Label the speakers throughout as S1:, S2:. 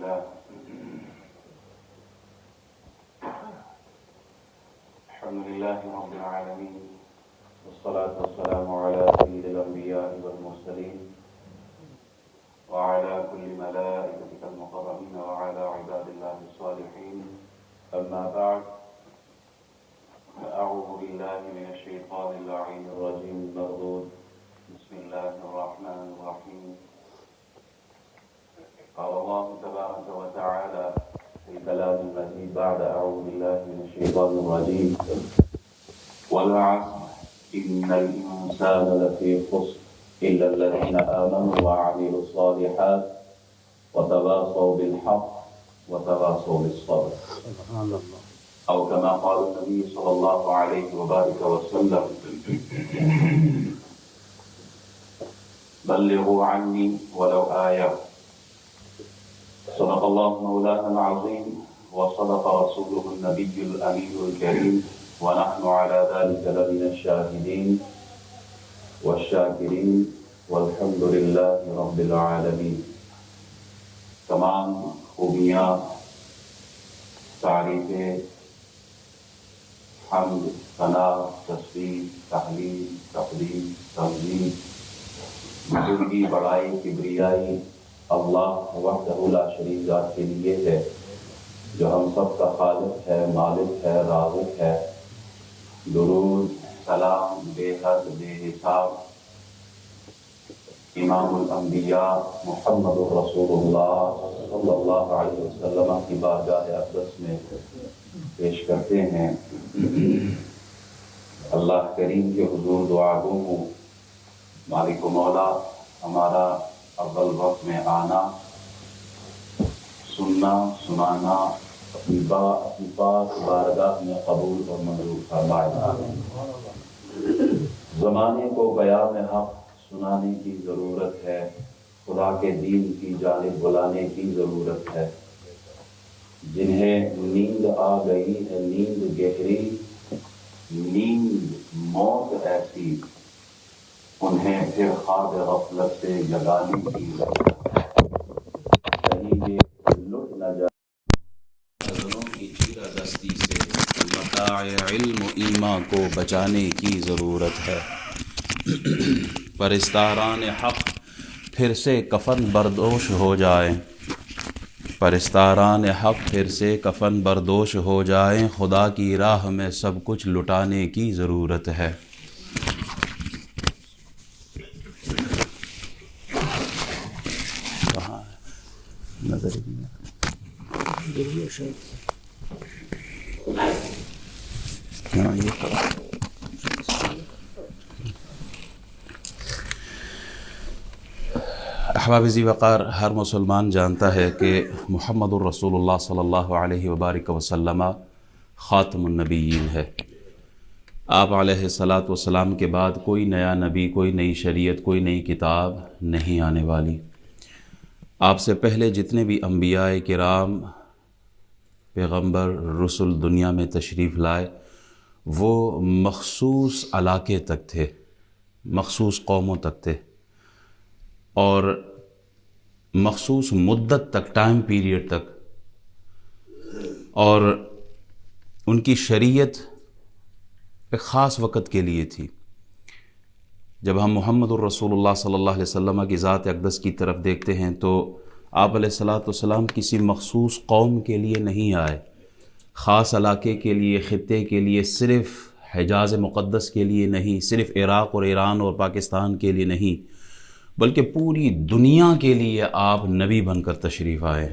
S1: لله الحمد لله رب العالمين، والصلاة والسلام على سيد الأنبياء والمرسلين وعلى كل ملائكتك المقربين وعلى عباد الله الصالحين. أما بعد، أعوذ بالله من الشيطان اللعين الرجيم المردود. بسم الله الرحمن الرحيم. قال الله تبارك وتعالى في كلام المجيد بعد أعوذ بالله من الشيطان الرجيم: والعصر إن الإنسان لفي خسر إلا الذين آمنوا وعملوا الصالحات وتواصوا بالحق وتواصوا بالصبر. سبحان الله. أو كما قال النبي صلى الله عليه وبارك وسلم: بلغوا عني ولو آية. صدق الله مولانا العظيم وصدق رسوله النبي الأمين الكريم، ونحن على ذلك لمن الشاهدين والشاکرین والحمد للہ رب العالمین. تمام خوبیاں، تعریفیں، حمد، ثنا، تسبیح، تحلیل، تقدیس، تمجید، بزرگی، بڑائی، کبریائی اللہ وحدہ لا شریک ذات کے لیے ہے، جو ہم سب کا خالق ہے، مالک ہے، رازق ہے. درود، سلام بے حد بے حساب امام الانبیاء محمد رسول اللہ صلی اللہ علیہ وسلم کی بارگاہ اقدس میں پیش کرتے ہیں. اللہ کریم کے حضور دعا گو ہوں، مالک و مولا ہمارا اول وقت میں آنا، سننا، سنانا اپنی پاک بارگاہ میں قبول اور منظور فرمائے. زمانے کو بیان حق سنانے کی ضرورت ہے، خدا کے دین کی جانب بلانے کی ضرورت ہے. جنہیں نیند آ گئی ہے، نیند گہری، نیند موت ایسی، انہیں پھر خواب غفلت سے جگانے کی ضرورت ہے. کہیں یہ لٹ نہ جائے کی چیرہ دستی سے متاع علم و ایمان کو بچانے کی ضرورت ہے. پرستاران حق پھر سے کفن بردوش ہو جائیں، پرستاران حق پھر سے کفن بردوش ہو جائیں، خدا کی راہ میں سب کچھ لٹانے کی ضرورت ہے. کہاں نظر احباب ذی وقار، ہر مسلمان جانتا ہے کہ محمد الرسول اللہ صلی اللہ علیہ وبارک وسلم خاتم النبیین ہے. آپ علیہ الصلاۃ والسلام کے بعد کوئی نیا نبی، کوئی نئی شریعت، کوئی نئی کتاب نہیں آنے والی. آپ سے پہلے جتنے بھی انبیاء کرام، پیغمبر، رسول دنیا میں تشریف لائے، وہ مخصوص علاقے تک تھے، مخصوص قوموں تک تھے، اور مخصوص مدت تک، ٹائم پیریڈ تک. اور ان کی شریعت ایک خاص وقت کے لیے تھی. جب ہم محمد الرسول اللہ صلی اللہ علیہ وسلم کی ذات اقدس کی طرف دیکھتے ہیں تو آپ علیہ الصلاۃ والسلام کسی مخصوص قوم کے لیے نہیں آئے، خاص علاقے کے لیے، خطے کے لیے، صرف حجاز مقدس کے لیے نہیں، صرف عراق اور ایران اور پاکستان کے لیے نہیں، بلکہ پوری دنیا کے لیے آپ نبی بن کر تشریف آئے.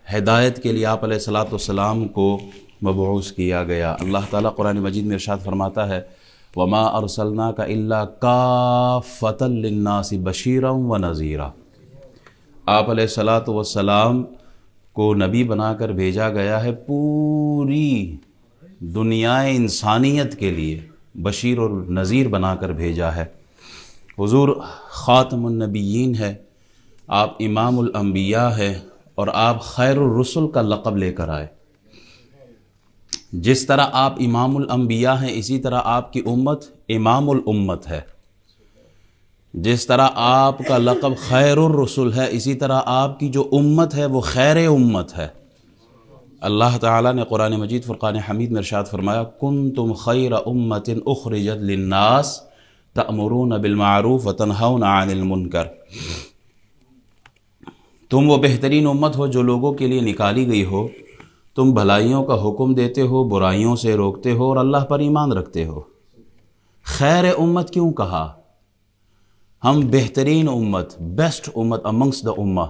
S1: ہدایت کے لیے آپ علیہ الصلاۃ والسلام کو مبعوث کیا گیا. اللہ تعالیٰ قرآن مجید میں ارشاد فرماتا ہے: وَمَا أَرْسَلْنَاكَ إِلَّا كَافَّةً لِلنَّاسِ بَشِيرًا وَنَذِيرًا. آپ علیہ الصلاۃ والسلام کو نبی بنا کر بھیجا گیا ہے پوری دنیا انسانیت کے لیے، بشیر اور نذیر بنا کر بھیجا ہے. حضور خاتم النبیین ہے، آپ امام الانبیاء ہے، اور آپ خیر الرسل کا لقب لے کر آئے. جس طرح آپ امام الانبیاء ہیں، اسی طرح آپ کی امت امام الامت ہے. جس طرح آپ کا لقب خیر الرسل ہے، اسی طرح آپ کی جو امت ہے وہ خیر امت ہے۔ اللہ تعالیٰ نے قرآن مجید فرقان حمید میں ارشاد فرمایا کنتم خیر امت اخرجت للناس تأمرون بالمعروف وتنہون عن المنکر، تم وہ بہترین امت ہو جو لوگوں کے لیے نکالی گئی ہو، تم بھلائیوں کا حکم دیتے ہو، برائیوں سے روکتے ہو اور اللہ پر ایمان رکھتے ہو۔ خیر امت کیوں کہا؟ ہم بہترین امت، بیسٹ امت امنگس دا امہ،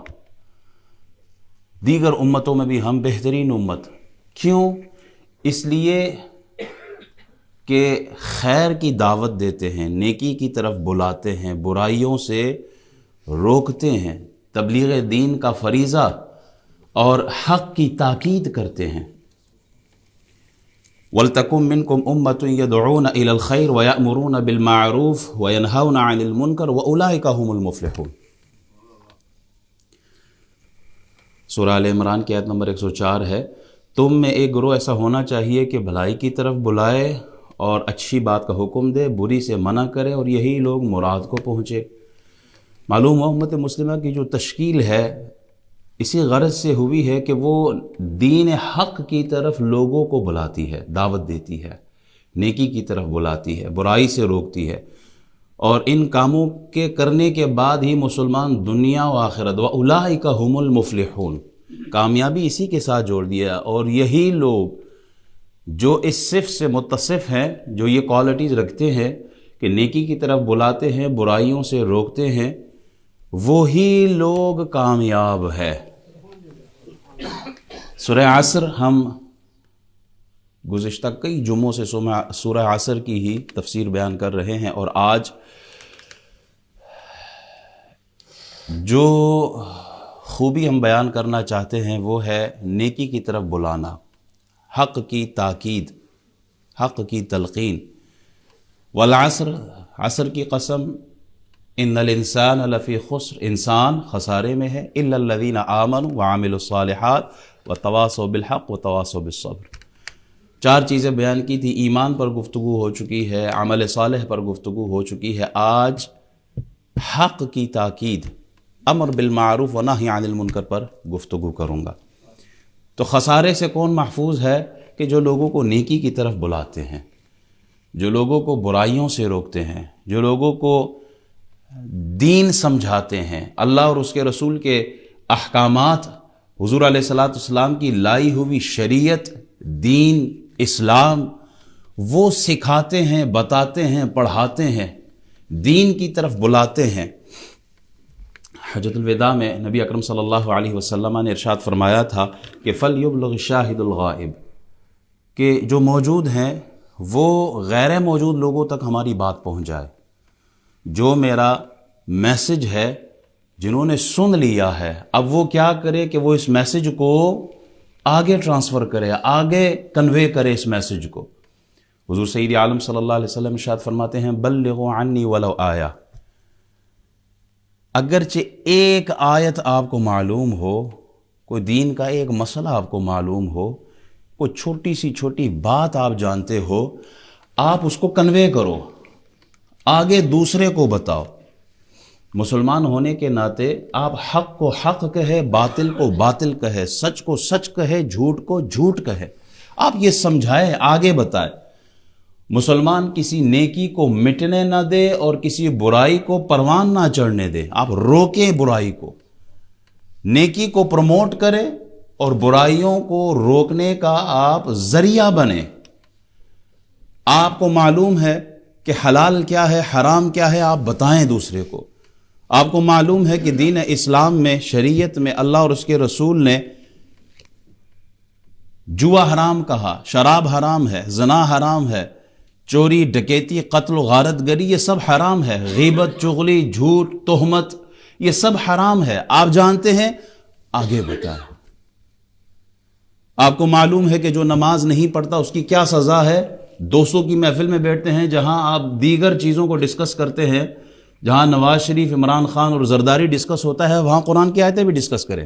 S1: دیگر امتوں میں بھی ہم بہترین امت۔ کیوں؟ اس لیے کہ خیر کی دعوت دیتے ہیں، نیکی کی طرف بلاتے ہیں، برائیوں سے روکتے ہیں، تبلیغ دین کا فریضہ اور حق کی تاکید کرتے ہیں۔ وَلْتَكُن مِّنكُمْ أُمَّةٌ يَدْعُونَ إِلَى الْخَيْرِ وَيَأْمُرُونَ بِالْمَعْرُوفِ وَيَنْهَوْنَ عَنِ الْمُنكَرِ وَأُولَٰئِكَ هُمُ الْمُفْلِحُونَ۔ سورہ آل عمران کی آیت نمبر 104 ہے، تم میں ایک گروہ ایسا ہونا چاہیے کہ بھلائی کی طرف بلائے اور اچھی بات کا حکم دے، بری سے منع کرے، اور یہی لوگ مراد کو پہنچے۔ معلوم ہو امت مسلمہ کی جو تشکیل ہے اسی غرض سے ہوئی ہے کہ وہ دین حق کی طرف لوگوں کو بلاتی ہے، دعوت دیتی ہے، نیکی کی طرف بلاتی ہے، برائی سے روکتی ہے، اور ان کاموں کے کرنے کے بعد ہی مسلمان دنیا و آخرت وَأُولَٰئِكَ هُمُ الْمُفْلِحُونَ، کامیابی اسی کے ساتھ جوڑ دیا۔ اور یہی لوگ جو اس صفت سے متصف ہیں، جو یہ کوالٹیز رکھتے ہیں کہ نیکی کی طرف بلاتے ہیں، برائیوں سے روکتے ہیں، وہی لوگ کامیاب ہے۔ سورہ عصر ہم گزشتہ کئی جمعوں سے سورہ عصر کی ہی تفسیر بیان کر رہے ہیں، اور آج جو خوبی ہم بیان کرنا چاہتے ہیں وہ ہے نیکی کی طرف بلانا، حق کی تاکید، حق کی تلقین۔ والعصر، عصر کی قسم، ان الانسان لفی خسر، انسان خسارے میں ہے، الا الذین آمنوا وعملوا الصالحات وتواصوا بالحق وتواصوا بالصبر۔ چار چیزیں بیان کی تھی، ایمان پر گفتگو ہو چکی ہے، عمل صالح پر گفتگو ہو چکی ہے، آج حق کی تاکید، امر بالمعروف و نہی عن المنکر پر گفتگو کروں گا۔ تو خسارے سے کون محفوظ ہے؟ کہ جو لوگوں کو نیکی کی طرف بلاتے ہیں، جو لوگوں کو برائیوں سے روکتے ہیں، جو لوگوں کو دین سمجھاتے ہیں، اللہ اور اس کے رسول کے احکامات، حضور علیہ السلام کی لائی ہوئی شریعت، دین، اسلام، وہ سکھاتے ہیں، بتاتے ہیں، پڑھاتے ہیں، دین کی طرف بلاتے ہیں۔ حجۃ الوداع میں نبی اکرم صلی اللہ علیہ وسلم نے ارشاد فرمایا تھا کہ فَلْيُبْلِغِ الشَّاهِدُ الْغَائِبَ، کہ جو موجود ہیں وہ غیر موجود لوگوں تک ہماری بات پہنچ جائے۔ جو میرا میسج ہے، جنہوں نے سن لیا ہے، اب وہ کیا کرے کہ وہ اس میسج کو آگے ٹرانسفر کرے، آگے کنوے کرے اس میسج کو۔ حضور سید عالم صلی اللہ علیہ وسلم ارشاد فرماتے ہیں بلغوا عنی ولو آیہ، اگرچہ ایک آیت آپ کو معلوم ہو، کوئی دین کا ایک مسئلہ آپ کو معلوم ہو، کوئی چھوٹی سی چھوٹی بات آپ جانتے ہو، آپ اس کو کنوے کرو، آگے دوسرے کو بتاؤ۔ مسلمان ہونے کے ناطے آپ حق کو حق کہے، باطل کو باطل کہے، سچ کو سچ کہے، جھوٹ کو جھوٹ کہے، آپ یہ سمجھائے، آگے بتائے۔ مسلمان کسی نیکی کو مٹنے نہ دے اور کسی برائی کو پروان نہ چڑھنے دے، آپ روکیں برائی کو، نیکی کو پروموٹ کرے اور برائیوں کو روکنے کا آپ ذریعہ بنے۔ آپ کو معلوم ہے کہ حلال کیا ہے، حرام کیا ہے، آپ بتائیں دوسرے کو۔ آپ کو معلوم ہے کہ دین اسلام میں، شریعت میں اللہ اور اس کے رسول نے جوا حرام کہا، شراب حرام ہے، زنا حرام ہے، چوری، ڈکیتی، قتل و غارت گری، یہ سب حرام ہے، غیبت، چغلی، جھوٹ، تہمت، یہ سب حرام ہے، آپ جانتے ہیں، آگے بتائیں۔ آپ کو معلوم ہے کہ جو نماز نہیں پڑھتا اس کی کیا سزا ہے، دوستوں کی محفل میں بیٹھتے ہیں جہاں آپ دیگر چیزوں کو ڈسکس کرتے ہیں، جہاں نواز شریف، عمران خان اور زرداری ڈسکس ہوتا ہے، وہاں قرآن کی آیتیں بھی ڈسکس کریں،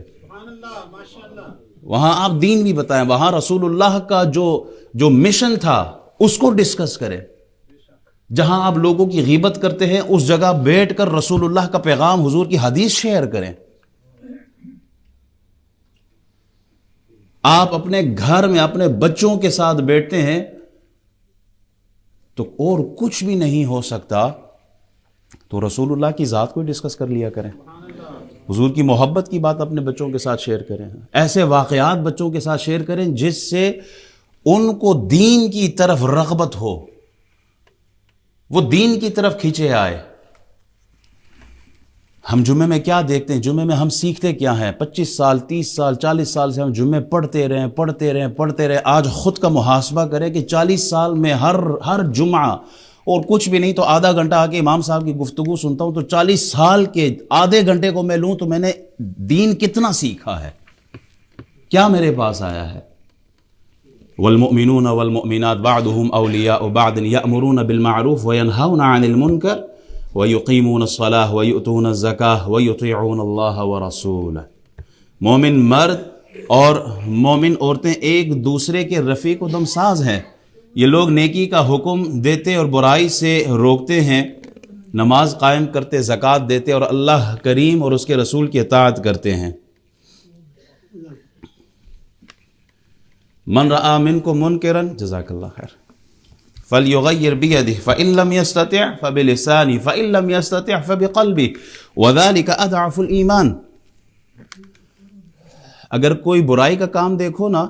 S1: وہاں آپ دین بھی بتائیں، وہاں رسول اللہ کا جو مشن تھا اس کو ڈسکس کریں۔ جہاں آپ لوگوں کی غیبت کرتے ہیں اس جگہ بیٹھ کر رسول اللہ کا پیغام، حضور کی حدیث شیئر کریں۔ آپ اپنے گھر میں اپنے بچوں کے ساتھ بیٹھتے ہیں تو اور کچھ بھی نہیں ہو سکتا تو رسول اللہ کی ذات کو ڈسکس کر لیا کریں، حضور کی محبت کی بات اپنے بچوں کے ساتھ شیئر کریں، ایسے واقعات بچوں کے ساتھ شیئر کریں جس سے ان کو دین کی طرف رغبت ہو، وہ دین کی طرف کھینچے آئے۔ ہم جمعے میں کیا دیکھتے ہیں؟ جمعے میں ہم سیکھتے کیا ہیں؟ 25 سال 30 سال 40 سال سے ہم جمعے پڑھتے رہے۔ آج خود کا محاسبہ کریں کہ 40 سال میں ہر جمعہ اور کچھ بھی نہیں تو آدھا گھنٹہ آ کے امام صاحب کی گفتگو سنتا ہوں، تو 40 سال کے آدھے گھنٹے کو میں لوں تو میں نے دین کتنا سیکھا ہے، کیا میرے پاس آیا ہے؟ والمؤمنون والمؤمنات بعضهم اولیاء بعض یأمرون بالمعروف وینہون عن المنکر ویقیمون الصلاة ویؤتون الزکاة ویطیعون اللہ ورسولہ۔ مومن مرد اور مومن عورتیں ایک دوسرے کے رفیق و دم ساز ہیں، یہ لوگ نیکی کا حکم دیتے اور برائی سے روکتے ہیں، نماز قائم کرتے، زکوٰۃ دیتے اور اللہ کریم اور اس کے رسول کی اطاعت کرتے ہیں۔ من رأى منکم منکرا، جزاک اللہ خیر، فلیغیر بیدہ فإن لم یستطع فبلسانہ فإن لم یستطع فبقلبہ وذلک اضعف الایمان۔ اگر کوئی برائی کا کام دیکھو نا،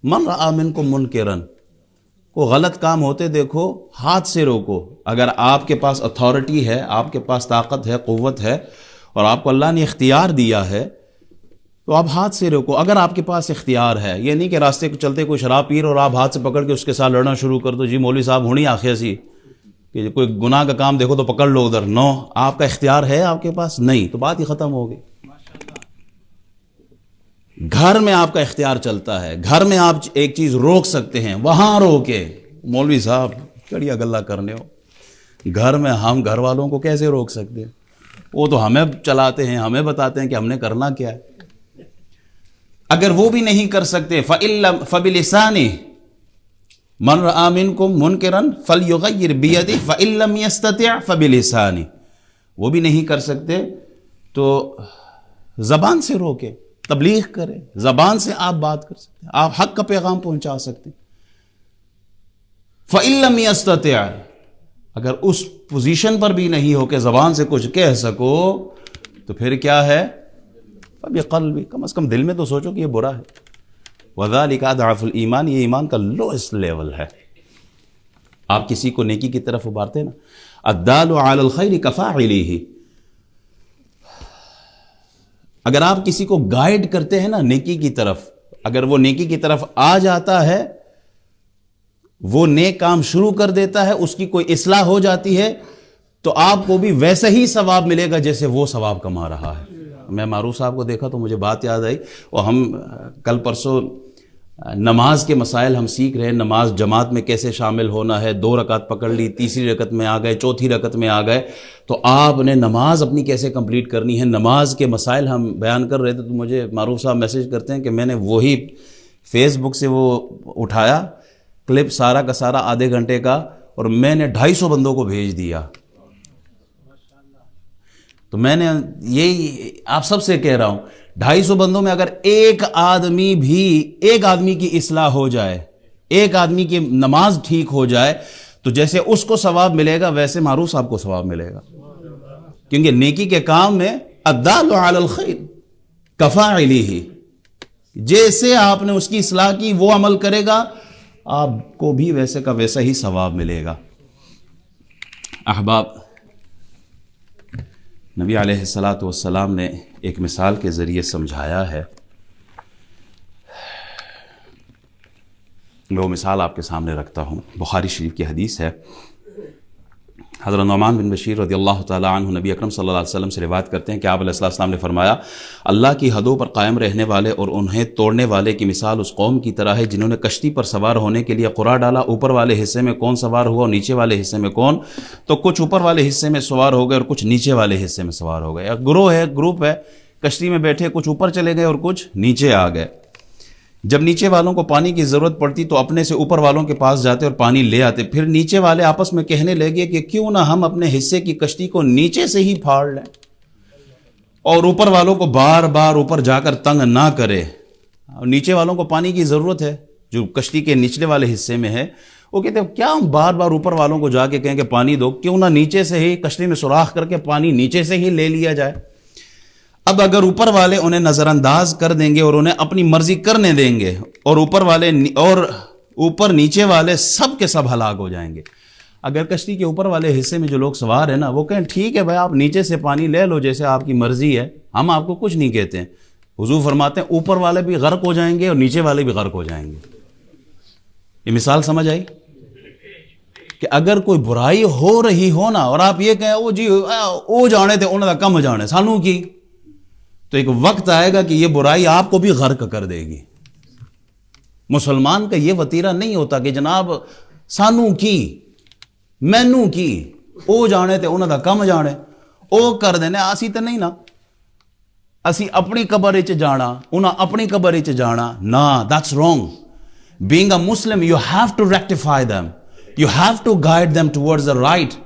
S1: من رأى منکم منکرا، کو غلط کام ہوتے دیکھو، ہاتھ سے روکو۔ اگر آپ کے پاس اتھارٹی ہے، آپ کے پاس طاقت ہے، قوت ہے اور آپ کو اللہ نے اختیار دیا ہے تو آپ ہاتھ سے روکو۔ اگر آپ کے پاس اختیار ہے، یہ نہیں کہ راستے کو چلتے کوئی شراب پیر اور آپ ہاتھ سے پکڑ کے اس کے ساتھ لڑنا شروع کر دو، جی مولوی صاحب ہونی آخیا سی کہ کوئی گناہ کا کام دیکھو تو پکڑ لو ادھر۔ نو، آپ کا اختیار ہے آپ کے پاس؟ نہیں، تو بات ہی ختم ہو گئی۔ گھر میں آپ کا اختیار چلتا ہے، گھر میں آپ ایک چیز روک سکتے ہیں، وہاں روکے۔ مولوی صاحب کڑیا گلا کرنے ہو، گھر میں ہم گھر والوں کو کیسے روک سکتے ہیں؟ وہ تو ہمیں چلاتے ہیں، ہمیں بتاتے ہیں کہ ہم نے کرنا کیا ہے۔ اگر وہ بھی نہیں کر سکتے، فَبِلِسَانِهِ مَنْ رَأَى مِنْكُمْ مُنْكِرًا فَلْيُغَيِّرْ بِيَدِهِ فَإِن لَّمْ يَسْتَطِعْ فَبِلِسَانِهِ، وہ بھی نہیں کر سکتے تو زبان سے روکے، تبلیغ کرے، زبان سے آپ بات کر سکتے ہیں، آپ حق کا پیغام پہنچا سکتے ہیں۔ فَإِن لَّمْ يَسْتَطِعْ، اگر اس پوزیشن پر بھی نہیں ہو کہ زبان سے کچھ کہہ سکو تو پھر کیا ہے؟ بقلبی، کم از کم دل میں تو سوچو کہ یہ برا ہے۔ وذالک اضعف الایمان، یہ ایمان کا لوئسٹ لیول ہے۔ آپ کسی کو نیکی کی طرف ابھارتے ہیں نا، الدال علی الخیر کفاعلہ، اگر آپ کسی کو گائیڈ کرتے ہیں نا نیکی کی طرف، اگر وہ نیکی کی طرف آ جاتا ہے، وہ نیک کام شروع کر دیتا ہے، اس کی کوئی اصلاح ہو جاتی ہے تو آپ کو بھی ویسا ہی ثواب ملے گا جیسے وہ ثواب کما رہا ہے۔ میں معروف صاحب کو دیکھا تو مجھے بات یاد آئی، اور ہم کل پرسوں نماز کے مسائل ہم سیکھ رہے ہیں، نماز جماعت میں کیسے شامل ہونا ہے، 2 رکعت پکڑ لی، تیسری رکعت میں آ گئے، چوتھی رکعت میں آ گئے، تو آپ نے نماز اپنی کیسے کمپلیٹ کرنی ہے، نماز کے مسائل ہم بیان کر رہے تھے تو مجھے معروف صاحب میسج کرتے ہیں کہ میں نے وہی فیس بک سے وہ اٹھایا کلپ سارا کا سارا آدھے گھنٹے کا، اور میں نے 250 بندوں کو بھیج دیا۔ تو میں نے یہی آپ سب سے کہہ رہا ہوں، 250 بندوں میں اگر ایک آدمی کی اصلاح ہو جائے، ایک آدمی کی نماز ٹھیک ہو جائے، تو جیسے اس کو ثواب ملے گا ویسے معروف صاحب کو ثواب ملے گا، کیونکہ نیکی کے کام میں الدال علی الخیر کفاعلہ، جیسے آپ نے اس کی اصلاح کی وہ عمل کرے گا، آپ کو بھی ویسے کا ویسا ہی ثواب ملے گا۔ احباب، نبی علیہ السلام نے ایک مثال کے ذریعے سمجھایا ہے، میں وہ مثال آپ کے سامنے رکھتا ہوں۔ بخاری شریف کی حدیث ہے، حضرت نعمان بن بشیر رضی اللہ تعالیٰ عنہ نبی اکرم صلی اللہ علیہ وسلم سے روایت کرتے ہیں کہ آپ علیہ السلام نے فرمایا، اللہ کی حدوں پر قائم رہنے والے اور انہیں توڑنے والے کی مثال اس قوم کی طرح ہے جنہوں نے کشتی پر سوار ہونے کے لیے قرعہ ڈالا، اوپر والے حصے میں کون سوار ہوا اور نیچے والے حصے میں کون، تو کچھ اوپر والے حصے میں سوار ہو گئے اور کچھ نیچے والے حصے میں سوار ہو گئے۔ گروپ ہے، کشتی میں بیٹھے، کچھ اوپر چلے گئے اور کچھ نیچے آ گئے۔ جب نیچے والوں کو پانی کی ضرورت پڑتی تو اپنے سے اوپر والوں کے پاس جاتے اور پانی لے آتے. پھر نیچے والے آپس میں کہنے لگے کہ کیوں نہ ہم اپنے حصے کی کشتی کو نیچے سے ہی پھاڑ لیں اور اوپر والوں کو بار بار اوپر جا کر تنگ نہ کرے. نیچے والوں کو پانی کی ضرورت ہے جو کشتی کے نچلے والے حصے میں ہے. وہ کہتے ہیں کیا ہم بار بار اوپر والوں کو جا کے کہیں کہ پانی دو, کیوں نہ نیچے سے ہی کشتی میں سوراخ کر کے پانی نیچے سے ہی لے لیا جائے. اب اگر اوپر والے انہیں نظر انداز کر دیں گے اور انہیں اپنی مرضی کرنے دیں گے اور اوپر نیچے والے سب کے سب ہلاک ہو جائیں گے. اگر کشتی کے اوپر والے حصے میں جو لوگ سوار ہیں نا, وہ کہیں ٹھیک ہے بھائی آپ نیچے سے پانی لے لو جیسے آپ کی مرضی ہے, ہم آپ کو کچھ نہیں کہتے ہیں. حضور فرماتے ہیں اوپر والے بھی غرق ہو جائیں گے اور نیچے والے بھی غرق ہو جائیں گے. یہ مثال سمجھ آئی کہ اگر کوئی برائی ہو رہی ہو نا اور آپ یہ کہیں وہ جی او جانے تھے انہوں نے کم جانے سانو کی, تو ایک وقت آئے گا کہ یہ برائی آپ کو بھی غرق کر دے گی. مسلمان کا یہ وتیرہ نہیں ہوتا کہ جناب سانو کی مینو کی او جانے تے انہوں دا کم جانے او کر دینے اسی تے نہیں نا, اسی اپنی قبر وچ جانا انہاں اپنی قبر وچ جانا نا. that's wrong. being a Muslim you have to rectify them, you have to guide them towards the right.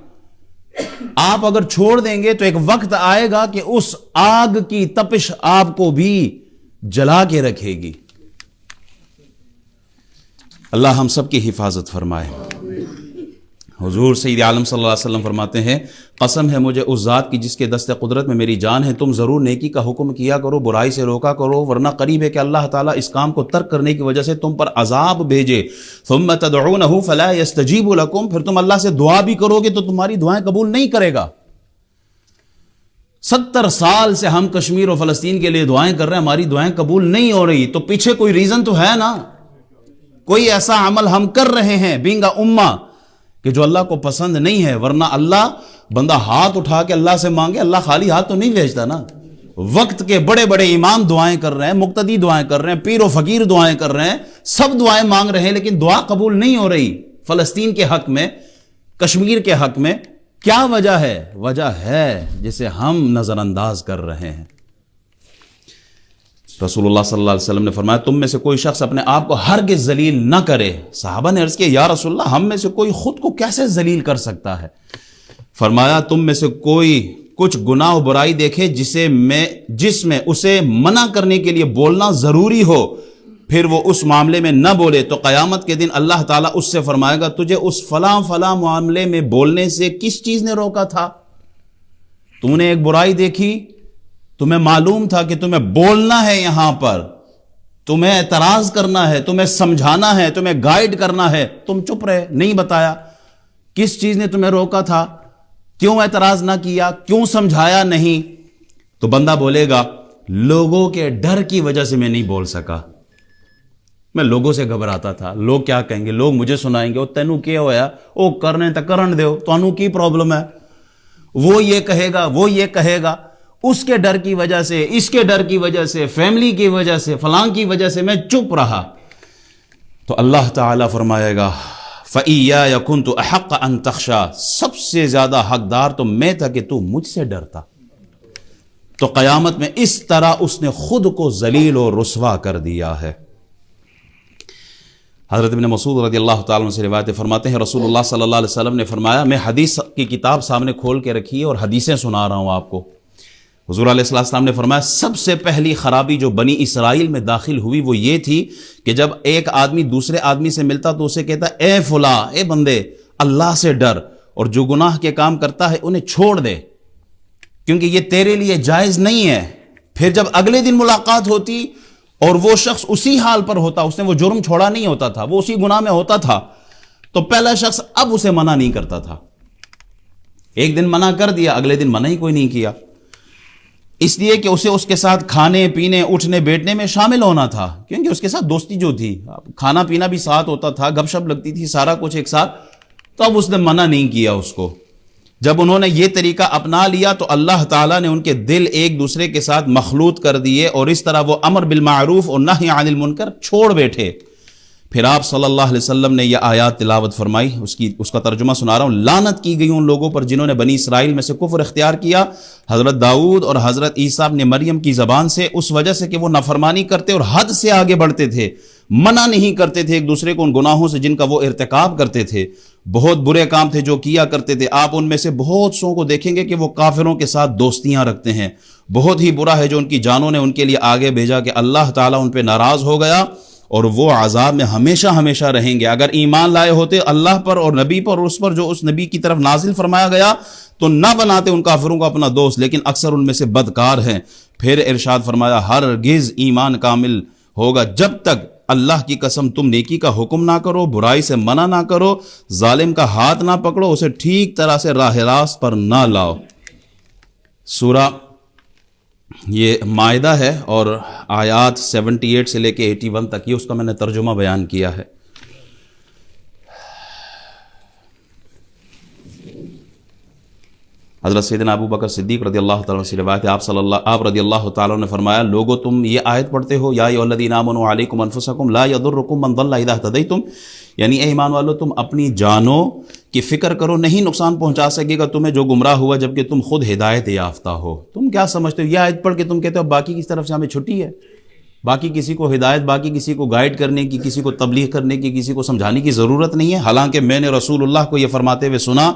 S1: آپ اگر چھوڑ دیں گے تو ایک وقت آئے گا کہ اس آگ کی تپش آپ کو بھی جلا کے رکھے گی. اللہ ہم سب کی حفاظت فرمائے. حضور سید عالم صلی اللہ علیہ وسلم فرماتے ہیں قسم ہے مجھے اس ذات کی جس کے دست قدرت میں میری جان ہے, تم ضرور نیکی کا حکم کیا کرو, برائی سے روکا کرو, ورنہ قریب ہے کہ اللہ تعالیٰ اس کام کو ترک کرنے کی وجہ سے تم پر عذاب بھیجے. ثم تدعونہ فلا یستجیب لکم, پھر تم اللہ سے دعا بھی کرو گے تو تمہاری دعائیں قبول نہیں کرے گا. 70 سال سے ہم کشمیر اور فلسطین کے لیے دعائیں کر رہے ہیں, ہماری دعائیں قبول نہیں ہو رہی, تو پیچھے کوئی ریزن تو ہے نا, کوئی ایسا عمل ہم کر رہے ہیں بینگ امہ کہ جو اللہ کو پسند نہیں ہے. ورنہ اللہ بندہ ہاتھ اٹھا کے اللہ سے مانگے, اللہ خالی ہاتھ تو نہیں بھیجتا نا. وقت کے بڑے بڑے امام دعائیں کر رہے ہیں, مقتدی دعائیں کر رہے ہیں, پیر و فقیر دعائیں کر رہے ہیں, سب دعائیں مانگ رہے ہیں, لیکن دعا قبول نہیں ہو رہی. فلسطین کے حق میں, کشمیر کے حق میں کیا وجہ ہے؟ وجہ ہے جسے ہم نظر انداز کر رہے ہیں. رسول اللہ صلی اللہ علیہ وسلم نے فرمایا تم میں سے کوئی شخص اپنے آپ کو ہرگز ذلیل نہ کرے. صحابہ نے عرض کیا یا رسول اللہ ہم میں سے کوئی خود کو کیسے ذلیل کر سکتا ہے؟ فرمایا تم میں سے کوئی کچھ گناہ و برائی دیکھے جس میں اسے منع کرنے کے لیے بولنا ضروری ہو, پھر وہ اس معاملے میں نہ بولے, تو قیامت کے دن اللہ تعالیٰ اس سے فرمائے گا تجھے اس فلاں فلاں معاملے میں بولنے سے کس چیز نے روکا تھا؟ تو نے ایک برائی دیکھی, تمہیں معلوم تھا کہ تمہیں بولنا ہے, یہاں پر تمہیں اعتراض کرنا ہے, تمہیں سمجھانا ہے, تمہیں گائیڈ کرنا ہے, تم چپ رہے, نہیں بتایا. کس چیز نے تمہیں روکا تھا؟ کیوں اعتراض نہ کیا؟ کیوں سمجھایا نہیں؟ تو بندہ بولے گا لوگوں کے ڈر کی وجہ سے میں نہیں بول سکا, میں لوگوں سے گھبراتا تھا, لوگ کیا کہیں گے, لوگ مجھے سنائیں گے او تینوں کیا ہویا, او کرنے تا کرن دیو, تانوں کی پرابلم ہے, وہ یہ کہے گا, وہ یہ کہے گا, اس کے ڈر کی وجہ سے, اس کے ڈر کی وجہ سے, فیملی کی وجہ سے, فلاں کی وجہ سے میں چپ رہا. تو اللہ تعالیٰ فرمائے گا فَإِيَّايَ كُنْتُ أَحَقَّ أَن تَخْشَىٰ, سب سے زیادہ حقدار تو میں تھا کہ تو مجھ سے ڈرتا. تو قیامت میں اس طرح اس نے خود کو ذلیل و رسوا کر دیا ہے. حضرت ابن مسعود رضی اللہ تعالیٰ عنہ سے روایت فرماتے ہیں رسول اللہ صلی اللہ علیہ وسلم نے فرمایا, میں حدیث کی کتاب سامنے کھول کے رکھی ہے اور حدیثیں سنا رہا ہوں آپ کو. حضور علیہ السلام نے فرمایا سب سے پہلی خرابی جو بنی اسرائیل میں داخل ہوئی وہ یہ تھی کہ جب ایک آدمی دوسرے آدمی سے ملتا تو اسے کہتا اے فلاں, اے بندے اللہ سے ڈر, اور جو گناہ کے کام کرتا ہے انہیں چھوڑ دے کیونکہ یہ تیرے لیے جائز نہیں ہے. پھر جب اگلے دن ملاقات ہوتی اور وہ شخص اسی حال پر ہوتا, اس نے وہ جرم چھوڑا نہیں ہوتا تھا, وہ اسی گناہ میں ہوتا تھا, تو پہلا شخص اب اسے منع نہیں کرتا تھا. ایک دن منع کر دیا, اگلے دن منع ہی کوئی نہیں کیا, اس لیے کہ اسے اس کے ساتھ کھانے پینے اٹھنے بیٹھنے میں شامل ہونا تھا, کیونکہ اس کے ساتھ دوستی جو تھی, کھانا پینا بھی ساتھ ہوتا تھا, گپ شپ لگتی تھی, سارا کچھ ایک ساتھ. تو اب اس نے منع نہیں کیا اس کو. جب انہوں نے یہ طریقہ اپنا لیا تو اللہ تعالیٰ نے ان کے دل ایک دوسرے کے ساتھ مخلوط کر دیے, اور اس طرح وہ امر بالمعروف اور نہی عن المنکر چھوڑ بیٹھے. پھر آپ صلی اللہ علیہ وسلم نے یہ آیات تلاوت فرمائی, اس کا ترجمہ سنا رہا ہوں. لعنت کی گئی ان لوگوں پر جنہوں نے بنی اسرائیل میں سے کفر اختیار کیا حضرت داؤد اور حضرت عیسیٰ ابن مریم کی زبان سے, اس وجہ سے کہ وہ نافرمانی کرتے اور حد سے آگے بڑھتے تھے. منع نہیں کرتے تھے ایک دوسرے کو ان گناہوں سے جن کا وہ ارتکاب کرتے تھے، بہت برے کام تھے جو کیا کرتے تھے۔ آپ ان میں سے بہت سو کو دیکھیں گے کہ وہ کافروں کے ساتھ دوستیاں رکھتے ہیں۔ بہت ہی برا ہے جو ان کی جانوں نے ان کے لیے آگے بھیجا کہ اللہ تعالیٰ ان پہ ناراض ہو گیا اور وہ عذاب میں ہمیشہ ہمیشہ رہیں گے۔ اگر ایمان لائے ہوتے اللہ پر اور نبی پر اور اس پر جو اس نبی کی طرف نازل فرمایا گیا تو نہ بناتے ان کافروں کو اپنا دوست، لیکن اکثر ان میں سے بدکار ہیں۔ پھر ارشاد فرمایا ہرگز ایمان کامل ہوگا جب تک اللہ کی قسم تم نیکی کا حکم نہ کرو، برائی سے منع نہ کرو، ظالم کا ہاتھ نہ پکڑو، اسے ٹھیک طرح سے راہ راست پر نہ لاؤ۔ سورہ یہ مائدہ ہے اور آیات 78 سے لے کے 81 تک، یہ اس کا میں نے ترجمہ بیان کیا ہے۔ حضرت سیدنا ابو بکر صدیق رضی اللہ تعالیٰ سے روایت ہے، آپ رضی اللہ تعالیٰ نے فرمایا، لوگو تم یہ آیت پڑھتے ہو یا ایھا الذین آمنوا علیکم انفسکم لا یضرکم من ضل اذا اہتدیتم، یعنی اے ایمان والو تم اپنی جانوں کی فکر کرو، نہیں نقصان پہنچا سکے گا تمہیں جو گمراہ ہوا جبکہ تم خود ہدایت یافتہ ہو۔ تم کیا سمجھتے ہو یہ آیت پڑھ کے تم کہتے ہو باقی کی طرف سے ہمیں چھٹی ہے، باقی کسی کو ہدایت، باقی کسی کو گائیڈ کرنے کی، کسی کو تبلیغ کرنے کی، کسی کو سمجھانے کی ضرورت نہیں ہے؟ حالانکہ میں نے رسول اللہ کو یہ فرماتے ہوئے سنا،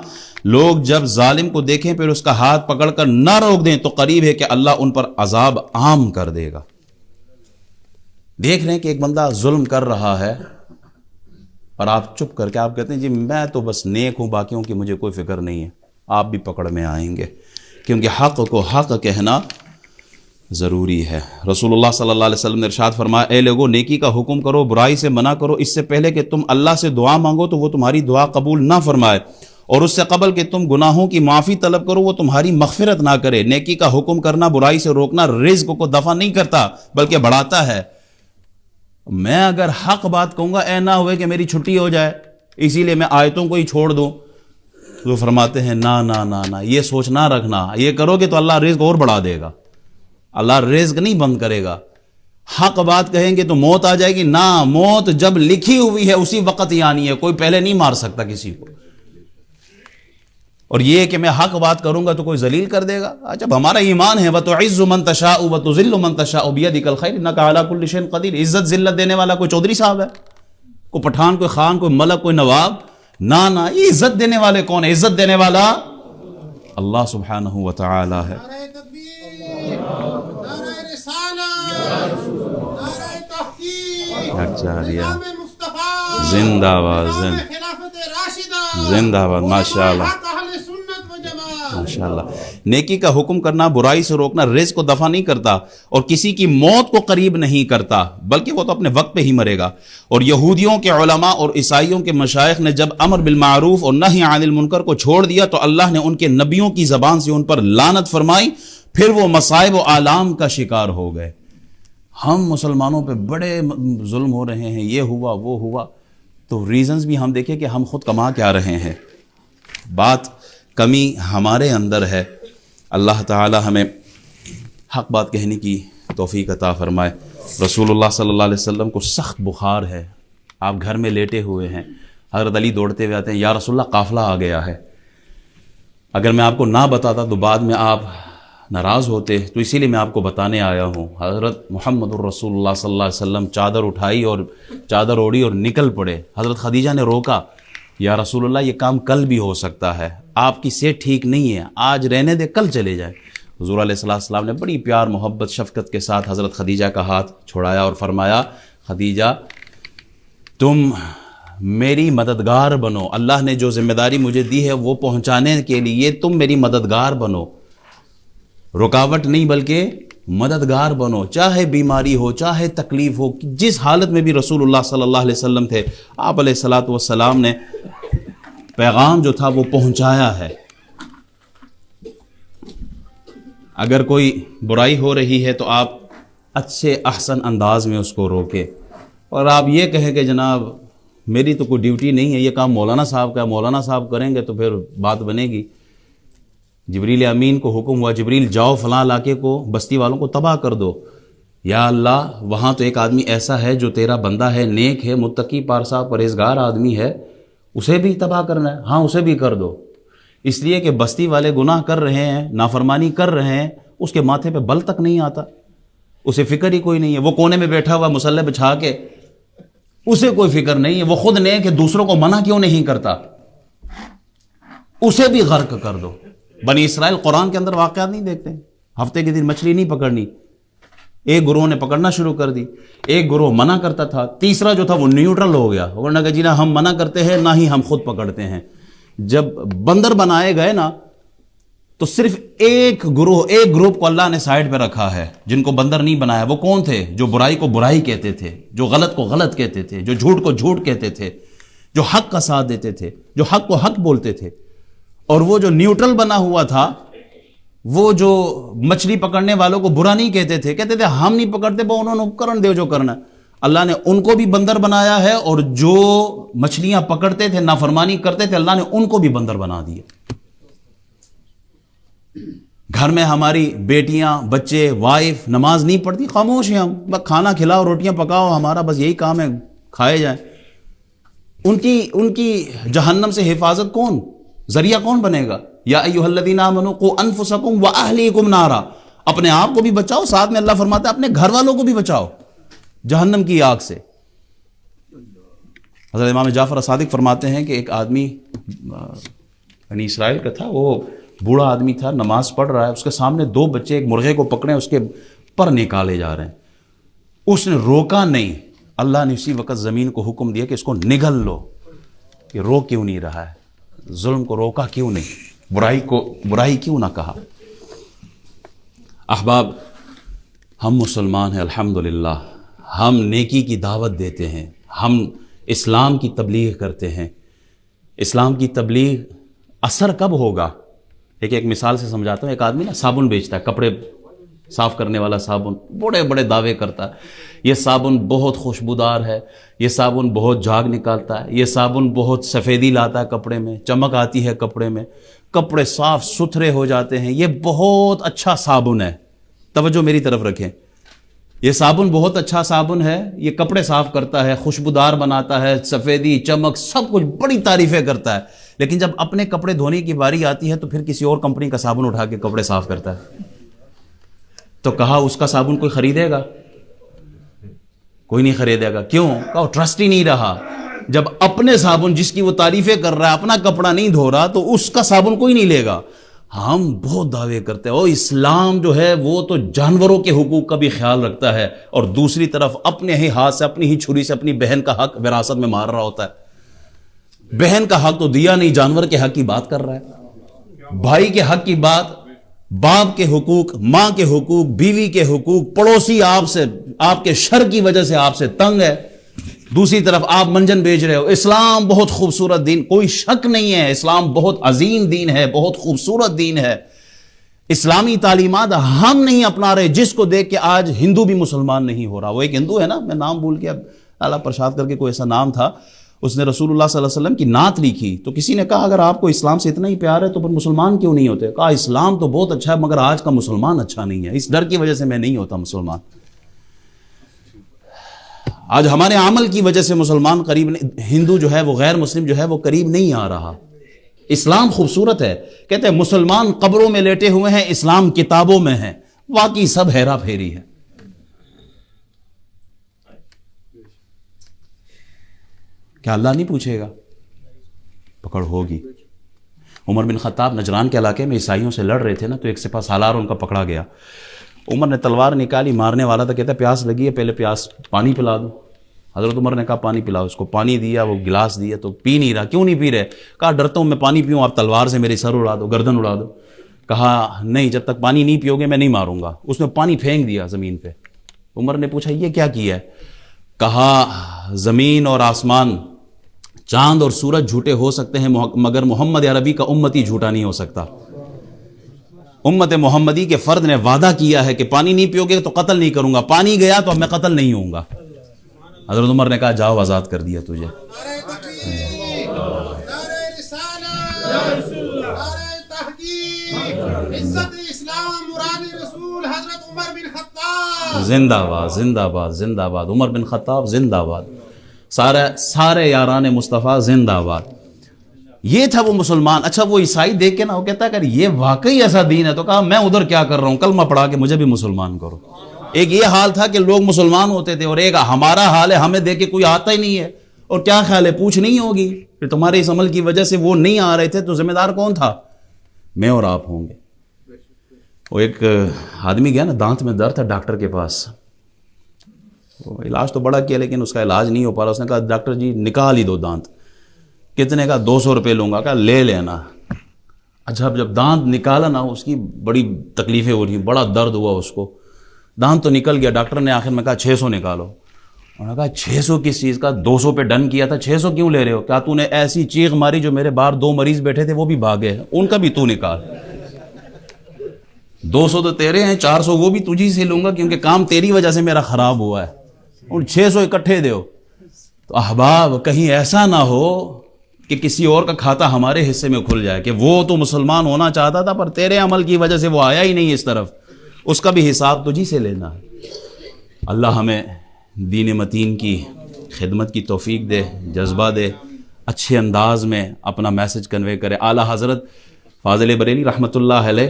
S1: لوگ جب ظالم کو دیکھیں پھر اس کا ہاتھ پکڑ کر نہ روک دیں تو قریب ہے کہ اللہ ان پر عذاب عام کر دے گا۔ دیکھ رہے ہیں کہ ایک بندہ ظلم کر رہا ہے اور آپ چپ کر کے آپ کہتے ہیں جی میں تو بس نیک ہوں، باقیوں کی مجھے کوئی فکر نہیں ہے، آپ بھی پکڑ میں آئیں گے، کیونکہ حق کو حق کہنا ضروری ہے۔ رسول اللہ صلی اللہ علیہ وسلم نے ارشاد فرمایا، اے لوگو نیکی کا حکم کرو، برائی سے منع کرو، اس سے پہلے کہ تم اللہ سے دعا مانگو تو وہ تمہاری دعا قبول نہ فرمائے، اور اس سے قبل کہ تم گناہوں کی معافی طلب کرو وہ تمہاری مغفرت نہ کرے۔ نیکی کا حکم کرنا، برائی سے روکنا رزق کو دفع نہیں کرتا بلکہ بڑھاتا ہے۔ میں اگر حق بات کہوں گا اے نہ ہوئے کہ میری چھٹی ہو جائے اسی لیے میں آیتوں کو ہی چھوڑ دوں، تو فرماتے ہیں نہ نہ نہ نہ، یہ سوچ نہ رکھنا، یہ کرو گے تو اللہ رزق اور بڑھا دے گا، اللہ رزق نہیں بند کرے گا۔ حق بات کہیں گے تو موت آ جائے گی، نہ، موت جب لکھی ہوئی ہے اسی وقت ہی آنی ہے، کوئی پہلے نہیں مار سکتا کسی کو۔ اور یہ کہ میں حق بات کروں گا تو کوئی ذلیل کر دے گا؟ جب ہمارا ایمان ہے وَتُعِزُّ مَن تَشَاءُ وَتُذِلُّ مَن تَشَاءُ بِيَدِكَ الْخَيْرُ إِنَّكَ عَلَىٰ كُلِّ شَيْءٍ قَدِيرٌ۔ عزت ذلت دینے والا کوئی چودھری صاحب ہے، کوئی پٹھان، کوئی خان، کوئی ملک، کوئی نواب؟ نہ نہ، یہ عزت دینے والے کون ہے؟ عزت دینے والا اللہ سبحانہ و تعالی ہے۔ زندہ باد، زندہ باد، ماشاء اللہ ماشاء اللہ۔ نیکی کا حکم کرنا، برائی سے روکنا رزق کو دفع نہیں کرتا اور کسی کی موت کو قریب نہیں کرتا، بلکہ وہ تو اپنے وقت پہ ہی مرے گا۔ اور یہودیوں کے علماء اور عیسائیوں کے مشائخ نے جب امر بالمعروف اور نہی عن المنکر کو چھوڑ دیا تو اللہ نے ان کے نبیوں کی زبان سے ان پر لعنت فرمائی، پھر وہ مصائب و آلام کا شکار ہو گئے۔ ہم مسلمانوں پہ بڑے ظلم ہو رہے ہیں، یہ ہوا وہ ہوا، تو ریزنز بھی ہم دیکھیں کہ ہم خود کما کیا رہے ہیں۔ بات کمی ہمارے اندر ہے۔ اللہ تعالی ہمیں حق بات کہنے کی توفیق عطا فرمائے۔ رسول اللہ صلی اللہ علیہ وسلم کو سخت بخار ہے، آپ گھر میں لیٹے ہوئے ہیں، حضرت علی دوڑتے ہوئے آتے ہیں، یا رسول اللہ قافلہ آ گیا ہے۔ اگر میں آپ کو نہ بتاتا تو بعد میں آپ ناراض ہوتے، تو اسی لیے میں آپ کو بتانے آیا ہوں۔ حضرت محمد الرسول اللہ صلی اللہ علیہ وسلم چادر اٹھائی اور چادر اوڑھی اور نکل پڑے۔ حضرت خدیجہ نے روکا، یا رسول اللہ یہ کام کل بھی ہو سکتا ہے، آپ کی صحت ٹھیک نہیں ہے، آج رہنے دے، کل چلے جائے۔ حضور علیہ السلام نے بڑی پیار محبت شفقت کے ساتھ حضرت خدیجہ کا ہاتھ چھڑایا اور فرمایا، خدیجہ تم میری مددگار بنو، اللہ نے جو ذمہ داری مجھے دی ہے وہ پہنچانے کے لیے تم میری مددگار بنو، رکاوٹ نہیں بلکہ مددگار بنو، چاہے بیماری ہو، چاہے تکلیف ہو، جس حالت میں بھی رسول اللہ صلی اللہ علیہ وسلم تھے، آپ علیہ السلام نے پیغام جو تھا وہ پہنچایا ہے۔ اگر کوئی برائی ہو رہی ہے تو آپ اچھے احسن انداز میں اس کو روکے، اور آپ یہ کہیں کہ جناب میری تو کوئی ڈیوٹی نہیں ہے، یہ کام مولانا صاحب کا ہے، مولانا صاحب کریں گے تو پھر بات بنے گی۔ جبریل امین کو حکم ہوا، جبریل جاؤ فلاں علاقے کو، بستی والوں کو تباہ کر دو۔ یا اللہ وہاں تو ایک آدمی ایسا ہے جو تیرا بندہ ہے، نیک ہے، متقی پارسا پرہیزگار آدمی ہے، اسے بھی تباہ کرنا ہے؟ ہاں اسے بھی کر دو، اس لیے کہ بستی والے گناہ کر رہے ہیں، نافرمانی کر رہے ہیں، اس کے ماتھے پہ بل تک نہیں آتا، اسے فکر ہی کوئی نہیں ہے، وہ کونے میں بیٹھا ہوا مسلح بچھا کے اسے کوئی فکر نہیں ہے، وہ خود نیک ہے، دوسروں کو منع کیوں نہیں کرتا؟ اسے بھی غرق کر دو۔ بنی اسرائیل قرآن کے اندر واقعات نہیں دیکھتے، ہفتے کے دن مچھلی نہیں پکڑنی، ایک گروہ نے پکڑنا شروع کر دی، ایک گروہ منع کرتا تھا، تیسرا جو تھا وہ نیوٹرل ہو گیا، ورنہ کہ جی نہ ہم منع کرتے ہیں نہ ہی ہم خود پکڑتے ہیں۔ جب بندر بنائے گئے نا تو صرف ایک گروپ کو اللہ نے سائڈ پہ رکھا ہے، جن کو بندر نہیں بنایا۔ وہ کون تھے؟ جو برائی کو برائی کہتے تھے، جو غلط کو غلط کہتے تھے، جو جھوٹ کو جھوٹ کہتے تھے، جو حق کا ساتھ دیتے تھے، جو حق کو حق بولتے تھے۔ اور وہ جو نیوٹرل بنا ہوا تھا، وہ جو مچھلی پکڑنے والوں کو برا نہیں کہتے تھے، کہتے تھے ہم نہیں پکڑتے، وہ انہوں نے کرن دے جو کرنا۔ اللہ نے ان کو بھی بندر بنایا ہے، اور جو مچھلیاں پکڑتے تھے، نافرمانی کرتے تھے، اللہ نے ان کو بھی بندر بنا دیا۔ گھر میں ہماری بیٹیاں، بچے، وائف نماز نہیں پڑھتی، خاموش ہیں ہم، بس کھانا کھلاؤ، روٹیاں پکاؤ، ہمارا بس یہی کام ہے، کھائے جائیں۔ ان کی جہنم سے حفاظت کون، ذریعہ کون بنے گا؟ یا ایھا الذین آمنوا قوا انفسکم واہلیکم نارا، اپنے آپ کو بھی بچاؤ، ساتھ میں اللہ فرماتا ہے اپنے گھر والوں کو بھی بچاؤ جہنم کی آگ سے۔ حضرت امام جعفر صادق فرماتے ہیں کہ ایک آدمی بنی اسرائیل کا تھا، وہ بوڑھا آدمی تھا، نماز پڑھ رہا ہے، اس کے سامنے دو بچے ایک مرغے کو پکڑے، اس کے پر نکالے جا رہے ہیں، اس نے روکا نہیں۔ اللہ نے اسی وقت زمین کو حکم دیا کہ اس کو نگل لو، کہ رو کیوں نہیں رہا ہے، ظلم کو روکا کیوں نہیں، برائی کیوں نہ کہا۔ احباب، ہم مسلمان ہیں الحمدللہ، ہم نیکی کی دعوت دیتے ہیں، ہم اسلام کی تبلیغ کرتے ہیں۔ اسلام کی تبلیغ اثر کب ہوگا؟ ایک مثال سے سمجھاتا ہوں۔ ایک آدمی نا صابن بیچتا ہے، کپڑے صاف کرنے والا صابن، بڑے بڑے دعوے کرتا ہے، یہ صابن بہت خوشبودار ہے، یہ صابن بہت جھاگ نکالتا ہے، یہ صابن بہت سفیدی لاتا ہے کپڑے میں، چمک آتی ہے کپڑے میں، کپڑے صاف ستھرے ہو جاتے ہیں، یہ بہت اچھا صابن ہے۔ توجہ میری طرف رکھیں، یہ صابن بہت اچھا صابن ہے، یہ کپڑے صاف کرتا ہے، خوشبودار بناتا ہے، سفیدی، چمک، سب کچھ بڑی تعریفیں کرتا ہے۔ لیکن جب اپنے کپڑے دھونے کی باری آتی ہے تو پھر کسی اور کمپنی کا صابن اٹھا کے کپڑے صاف کرتا ہے۔ تو کہا اس کا صابن کوئی خریدے گا؟ کوئی نہیں خریدے گا۔ کیوں؟ کہا ٹرسٹ ہی نہیں رہا۔ جب اپنے صابن جس کی وہ تعریفیں کر رہا ہے اپنا کپڑا نہیں دھو رہا تو اس کا صابن کوئی نہیں لے گا۔ ہم بہت دعوے کرتے ہیں، اور اسلام جو ہے وہ تو جانوروں کے حقوق کا بھی خیال رکھتا ہے، اور دوسری طرف اپنے ہی ہاتھ سے، اپنی ہی چھری سے اپنی بہن کا حق وراثت میں مار رہا ہوتا ہے۔ بہن کا حق تو دیا نہیں، جانور کے حق کی بات کر رہا ہے، بھائی کے حق کی بات، باپ کے حقوق، ماں کے حقوق، بیوی کے حقوق، پڑوسی آپ کے شر کی وجہ سے آپ سے تنگ ہے، دوسری طرف آپ منجن بیچ رہے ہو۔ اسلام بہت خوبصورت دین، کوئی شک نہیں ہے، اسلام بہت عظیم دین ہے، بہت خوبصورت دین ہے۔ اسلامی تعلیمات ہم نہیں اپنا رہے، جس کو دیکھ کے آج ہندو بھی مسلمان نہیں ہو رہا۔ وہ ایک ہندو ہے نا، میں نام بھول گیا، اعلیٰ پرشاد کر کے کوئی ایسا نام تھا، اس نے رسول اللہ صلی اللہ علیہ وسلم کی نعت لکھی، تو کسی نے کہا اگر آپ کو اسلام سے اتنا ہی پیار ہے تو پھر مسلمان کیوں نہیں ہوتے؟ کہا اسلام تو بہت اچھا ہے مگر آج کا مسلمان اچھا نہیں ہے، اس ڈر کی وجہ سے میں نہیں ہوتا مسلمان۔ آج ہمارے عمل کی وجہ سے مسلمان قریب نہیں، ہندو جو ہے وہ غیر مسلم جو ہے وہ قریب نہیں آ رہا۔ اسلام خوبصورت ہے، کہتے ہیں مسلمان قبروں میں لیٹے ہوئے ہیں، اسلام کتابوں میں ہے، واقعی سب ہیرا پھیری ہے۔ کیا اللہ نہیں پوچھے گا؟ پکڑ ہوگی۔ عمر بن خطاب نجران کے علاقے میں عیسائیوں سے لڑ رہے تھے نا، تو ایک سپہ سالار ان کا پکڑا گیا، عمر نے تلوار نکالی، مارنے والا تھا، کہتا پیاس لگی ہے، پہلے پانی پلا دو۔ حضرت عمر نے کہا پانی پلاؤ، اس کو پانی دیا، وہ گلاس دیا تو پی نہیں رہا۔ کیوں نہیں پی رہے؟ کہا ڈرتا ہوں میں پانی پیوں آپ تلوار سے میری سر اڑا دو، گردن اڑا دو۔ کہا نہیں، جب تک پانی نہیں پیو گے میں نہیں ماروں گا۔ اس نے پانی پھینک دیا زمین پہ۔ عمر نے پوچھا یہ کیا کیا ہے؟ کہا زمین اور آسمان، چاند اور سورج جھوٹے ہو سکتے ہیں مگر محمد عربی کا امتی جھوٹا نہیں ہو سکتا۔ امت محمدی کے فرد نے وعدہ کیا ہے کہ پانی نہیں پیو گے تو قتل نہیں کروں گا، پانی گیا تو اب میں قتل نہیں ہوں گا۔ حضرت عمر نے کہا جاؤ آزاد کر دیا تجھے۔ زندہ باد، زندہ باد، زندہ باد، عمر بن خطاب زندہ باد، سارے یاران مصطفیٰ زندہ باد۔ یہ تھا وہ مسلمان۔ اچھا وہ عیسائی دیکھ کے نا وہ کہتا ہے کہ یہ واقعی ایسا دین ہے، تو کہا میں ادھر کیا کر رہا ہوں، کلمہ پڑھا کے مجھے بھی مسلمان کرو۔ ایک یہ حال تھا کہ لوگ مسلمان ہوتے تھے، اور ایک ہمارا حال ہے ہمیں دیکھ کے کوئی آتا ہی نہیں ہے، اور کیا خیال ہے پوچھ نہیں ہوگی کہ تمہارے اس عمل کی وجہ سے وہ نہیں آ رہے تھے تو ذمہ دار کون تھا؟ میں اور آپ ہوں گے۔ وہ ایک آدمی گیا نا، دانت میں درد تھا ڈاکٹر کے پاس، وہ علاج تو بڑا کیا لیکن اس کا علاج نہیں ہو پا رہا۔ اس نے کہا ڈاکٹر جی نکال ہی دو دانت۔ کتنے کا؟ 200 روپے لوں گا۔ کہا لے لینا۔ اچھا جب دانت نکالا نا، اس کی بڑی تکلیفیں ہو رہی، بڑا درد ہوا اس کو، دانت تو نکل گیا۔ ڈاکٹر نے آخر میں کہا 600 نکالو۔ انہوں نے کہا 600 کس چیز کا؟ 200 پہ ڈن کیا تھا، 600 کیوں لے رہے ہو؟ کیا تو نے ایسی چیخ ماری جو میرے باہر 2 مریض بیٹھے تھے وہ بھی بھاگے، ان کا بھی تو نکال۔ 200 تو تیرے ہیں، 400 وہ بھی تجھی سے لوں گا کیونکہ کام تیری وجہ سے میرا خراب ہوا ہے، اور 600 اکٹھے دیو۔ تو احباب کہیں ایسا نہ ہو کہ کسی اور کا کھاتا ہمارے حصے میں کھل جائے کہ وہ تو مسلمان ہونا چاہتا تھا پر تیرے عمل کی وجہ سے وہ آیا ہی نہیں اس طرف، اس کا بھی حساب تجھی سے لینا ہے۔ اللہ ہمیں دین متین کی خدمت کی توفیق دے، جذبہ دے، اچھے انداز میں اپنا میسج کنوے کرے۔ اعلیٰ حضرت فاضل بریلی رحمۃ اللہ علیہ،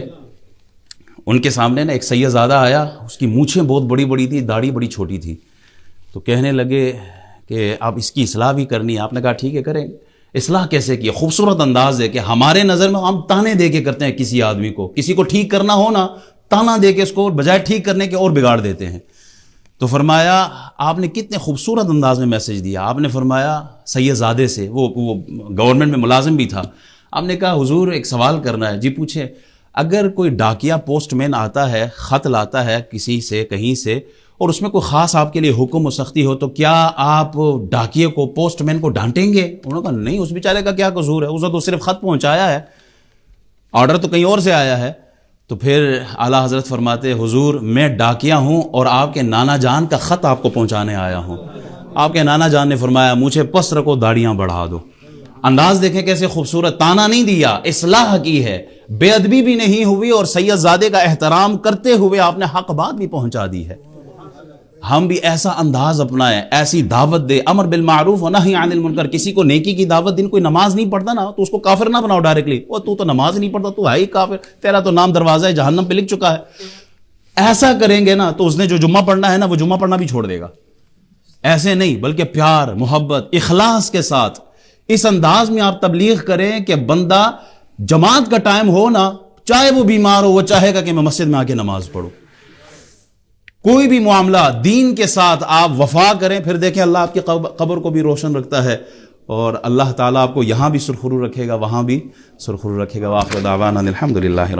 S1: ان کے سامنے نا ایک سید زادہ آیا، اس کی مونچھیں بہت بڑی بڑی تھی، داڑھی بڑی چھوٹی تھی، تو کہنے لگے کہ اب اس کی اصلاح بھی کرنی ہے۔ آپ نے کہا ٹھیک ہے کریں۔ اصلاح کیسے کی؟ خوبصورت انداز ہے کہ ہمارے نظر میں ہم تانے دے کے کرتے ہیں کسی آدمی کو، کسی کو ٹھیک کرنا ہو نا، تانا دے کے اس کو بجائے ٹھیک کرنے کے اور بگاڑ دیتے ہیں۔ تو فرمایا آپ نے کتنے خوبصورت انداز میں میسج دیا۔ آپ نے فرمایا سید زادے سے، وہ گورنمنٹ میں ملازم بھی تھا، آپ نے کہا حضور ایک سوال کرنا ہے۔ جی پوچھیں۔ اگر کوئی ڈاکیا پوسٹ مین آتا ہے، خط لاتا ہے کسی سے کہیں سے، اور اس میں کوئی خاص آپ کے لیے حکم و سختی ہو، تو کیا آپ ڈاکیے کو، پوسٹ مین کو ڈانٹیں گے؟ انہوں نے کہا نہیں، اس بیچارے کا کیا قصور ہے، اسے تو صرف خط پہنچایا ہے، آرڈر تو کہیں اور سے آیا ہے۔ تو پھر اعلیٰ حضرت فرماتے حضور میں ڈاکیا ہوں اور آپ کے نانا جان کا خط آپ کو پہنچانے آیا ہوں۔ آپ کے نانا جان نے فرمایا مجھے پس رکھو، داڑیاں بڑھا دو۔ انداز دیکھیں کیسے خوبصورت، تانا نہیں دیا، اصلاح کی ہے، بے ادبی بھی نہیں ہوئی، اور سید زادے کا احترام کرتے ہوئے آپ نے حق بات بھی پہنچا دی ہے۔ ہم بھی ایسا انداز اپنائیں، ایسی دعوت دے، امر بالمعروف و نہی عن المنکر۔ کسی کو نیکی کی دعوت دین، کوئی نماز نہیں پڑھتا نا تو اس کو کافر نہ بناؤ ڈائریکٹلی، وہ تو نماز نہیں پڑھتا، تو ہے ہی کافر، تیرا تو نام دروازہ جہنم پہ لکھ چکا ہے۔ ایسا کریں گے نا تو اس نے جو جمعہ پڑھنا ہے نا وہ جمعہ پڑھنا بھی چھوڑ دے گا۔ ایسے نہیں، بلکہ پیار، محبت، اخلاص کے ساتھ اس انداز میں آپ تبلیغ کریں کہ بندہ جماعت کا ٹائم ہو نا، چاہے وہ بیمار ہو، وہ چاہے گا کہ میں مسجد میں آ کے نماز پڑھوں۔ کوئی بھی معاملہ دین کے ساتھ آپ وفا کریں، پھر دیکھیں اللہ آپ کی قبر کو بھی روشن رکھتا ہے، اور اللہ تعالیٰ آپ کو یہاں بھی سرخرو رکھے گا، وہاں بھی سرخرو رکھے گا۔ وآخر دعوانا الحمدللہ۔